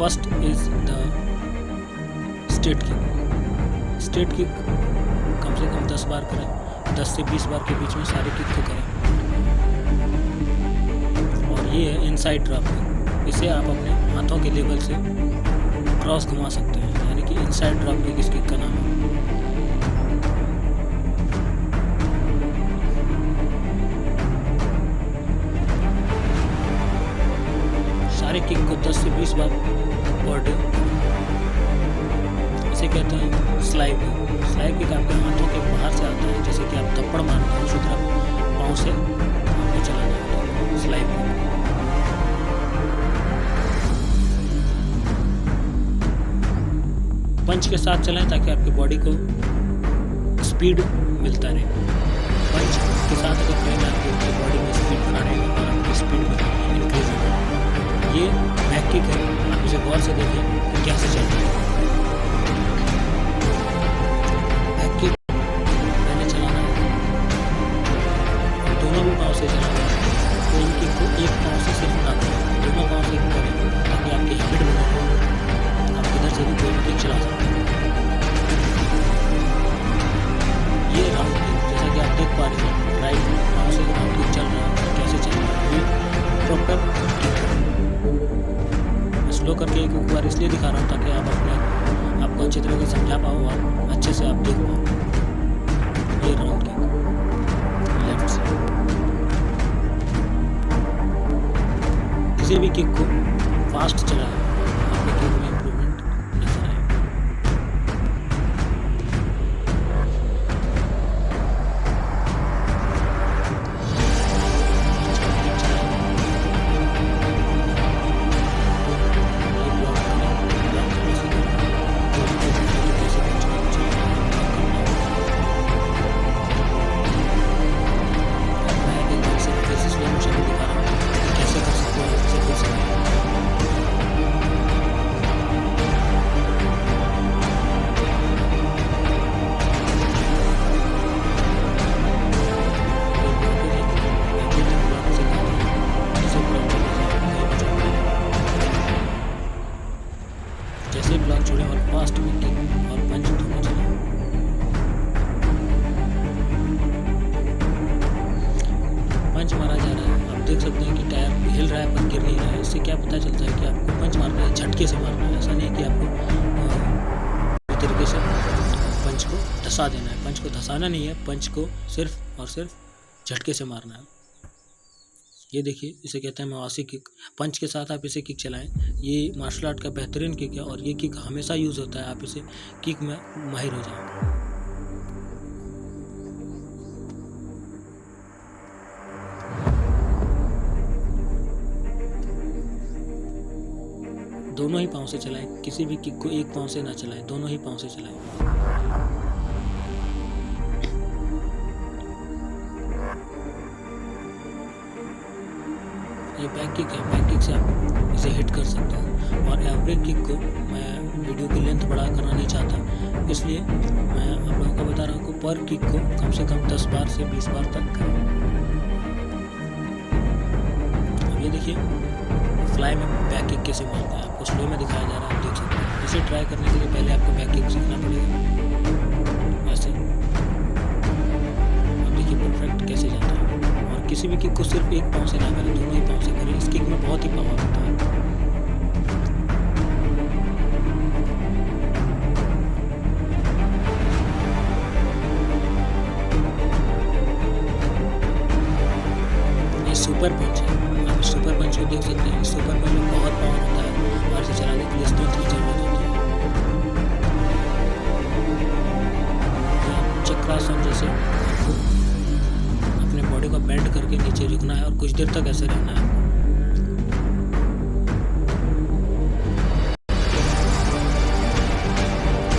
First is the straight kick. Straight kick कम से कम 10 बार करें, 10 से 20 बार के बीच में सारे किक को करें। और ये है इनसाइड ड्रॉप किक। इसे आप अपने हाथों के लेवल से क्रॉस घुमा सकते हैं, यानी कि इनसाइड ड्रॉप किक इस किक का नाम है। सारे किक को 10 से 20 बार पर डे। इसे कहते हैं स्लाइड किक। स्लाइड किक आपके हाथों के बाहर से आता है, जैसे कि आप थप्पड़ मारते हैं उसी तरफ पाँव से आपको चलाना है। Slide kick. पंच के साथ चलाएं ताकि आपकी बॉडी को स्पीड मिलता रहे। पंच के साथ अगर करेंगे आपकी बॉडी में स्पीड बना रहेगा और आपकी स्पीड में इंक्रीज होगा। ये बैक किक है, आप इसे गौर से देखें कि कैसे चलता है। बैक किक पहले चलाना है, दोनों भी पाँव से चलाना है। तो इन किक को एक पाँव से सिर्फ ना करें, दोनों पाँव से करें ताकि आपकी हैबिट बने, आप इधर से भी कोई किक चला सकते हैं। ये राउंड किक, जैसा कि आप देख पा रहे हैं राइट पाँव से राउंड किक चल रहा है, कैसे चल रहा है। ये प्रॉपर किक है। स्लो करके एक बार इसलिए दिखा रहा हूँ ताकि आप आपको अच्छी तरह से समझा पाओ और अच्छे से आप देख पाओ। ये राउंड किक लेफ्ट से। किसी भी किक को फास्ट चलाएं, आपके किक में इम्प्रूवमेंट नजर आए। जैसे ब्लॉक छोड़े और फास्ट में किक और पंच दोनों चलाएं। पंच मारा जा रहा है, आप देख सकते हैं कि टायर हिल रहा है पर गिर नहीं रहा है। इससे क्या पता चलता है कि आपको पंच मारना है, झटके से मारना है। ऐसा नहीं है कि आपको इस तरीके से पंच को धसा देना है। पंच को धसाना नहीं है, पंच को सिर्फ और सिर्फ झटके से मारना है। ये देखिए, इसे कहते हैं मवासी किक। पंच के साथ आप इसे किक चलाएं। ये मार्शल आर्ट का बेहतरीन किक है और ये किक हमेशा यूज़ होता है। आप इसे किक में माहिर हो जाएं। दोनों ही पाँव से चलाएं। किसी भी किक को एक पाँव से ना चलाएं, दोनों ही पाँव से चलाएं। ये बैक किक है, बैक किक से आप इसे हिट कर सकते हो। और एवरेज किक को मैं वीडियो की लेंथ बड़ा करना नहीं चाहता, इसलिए मैं आप लोगों को बता रहा हूँ कि पर किक को कम से कम 10 बार से 20 बार तक करें। अब ये देखिए फ्लाई में बैक किक कैसे मारता है, आपको स्लो में दिखाया जा रहा है, आप देख सकते हैं। इसे ट्राई करने के लिए पहले आपको बैक किक सीखना पड़ेगा। ऐसे अब देखिए परफेक्ट कैसे जाता है। और किसी भी किक को सिर्फ एक पाँव से ना करें, दोनों ही पाँव से करें। इस किक में बहुत ही पावर होता है। ये सुपर पंच है, आप इस सुपर पंच को देख सकते हैं। इस सुपर पंच में बहुत पावर होता है और इसे चलाने के लिए स्ट्रेंथ की जरूरत होती है। चक्रासन जैसे आपको अपने बॉडी को बेंड करके नीचे झुकना है और कुछ देर तक ऐसे रहना है।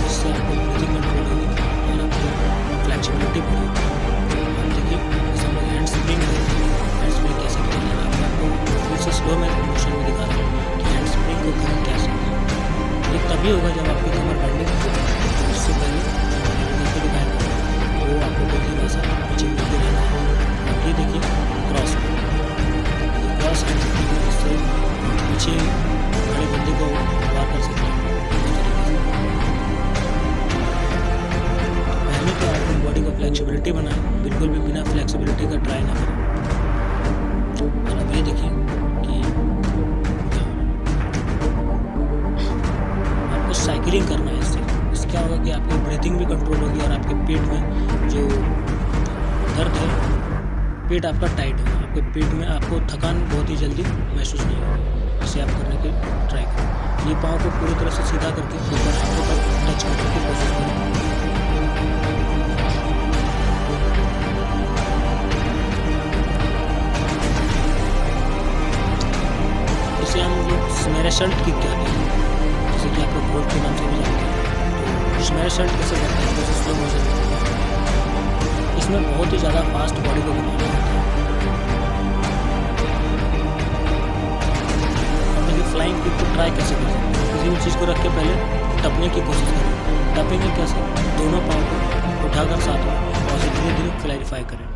इससे आपको ब्रीथिंग कंट्रोल होगी और आपकी फ्लेक्सिबिलिटी बढ़ेगी। आप देखिए जैसे हम हैंड स्प्रिंग करते हैं, हैंड स्प्रिंग कैसे करना है। आपको फिर से स्लो में मोशन में दिखा रहा हूँ कि हैंड स्प्रिंग को करें कैसे। ये तभी होगा जब आपकी कमर बेंडिंग होगी। इससे पहले करके दिखाएगा वो आपको बिल्कुल ऐसा पीछे मिलते रहना है। ये देखिए क्रॉस, ये क्रॉस हैंड स्प्रिंग है। इससे पीछे खड़े बंदे को फ्लेक्सिबिलिटी बनाएं, बिल्कुल भी बिना फ्लेक्सिबिलिटी का ट्राई ना करें। और अब ये देखिए कि आपको साइकिलिंग करना है इससे क्या होगा कि आपकी ब्रीथिंग भी कंट्रोल होगी और आपके पेट में जो दर्द है, पेट आपका टाइट होगा, आपके पेट में आपको थकान बहुत ही जल्दी महसूस नहीं होगी। इसे आप करने की ट्राई करें। ये पाँव को पूरी तरह से सीधा करके ऊपर हाथों तक टच करने की कोशिश करें। इसे हम लोग स्मैशर्ट किक कहते हैं, जैसे कि आप लोग बोर्ड के नाम से भी जानते हैं। तो स्मैशर्ट कैसे करते हैं, जैसे स्लो मोशन। इसमें बहुत ही ज़्यादा फास्ट बॉडी को घुमाना होता है। और देखिए फ्लाइंग किक को ट्राई कैसे कर सकते हैं। किसी भी चीज़ को रख के पहले टपने की कोशिश करें। टपेंगे कैसे, दोनों पाँव को उठाकर साथ में और उसे धीरे धीरे क्लैरिफाई करें।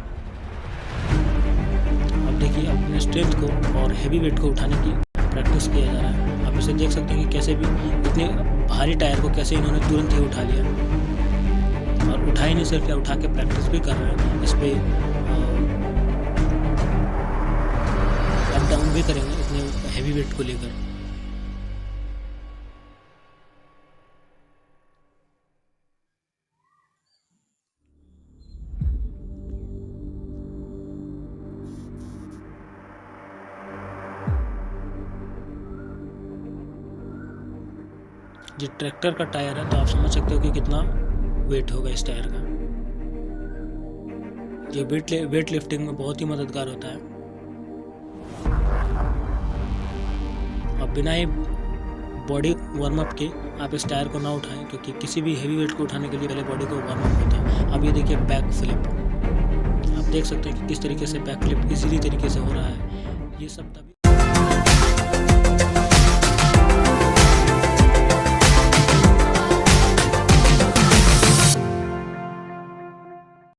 अब देखिए अपने स्ट्रेंथ को और हैवी वेट को उठाने की प्रैक्टिस किया जा रहा है। आप इसे देख सकते हैं कि कैसे भी इतने भारी टायर को कैसे इन्होंने तुरंत ही उठा लिया, और उठा ही नहीं सिर्फ क्या उठा के प्रैक्टिस भी कर रहे हैं। इस पे अप डाउन भी करेंगे इतने हैवी वेट को लेकर। जो ट्रैक्टर का टायर है, तो आप समझ सकते हो कि कितना वेट होगा इस टायर का। जो वेट लिफ्टिंग में बहुत ही मददगार होता है। और बिना ही बॉडी वार्म अप के आप इस टायर को ना उठाएं, क्योंकि किसी भी हेवी वेट को उठाने के लिए पहले बॉडी को वार्म अप होता है। अब ये देखिए बैक फ्लिप, आप देख सकते हैं कि किस तरीके से बैक फ्लिप इजीली तरीके से हो रहा है। ये सब तभी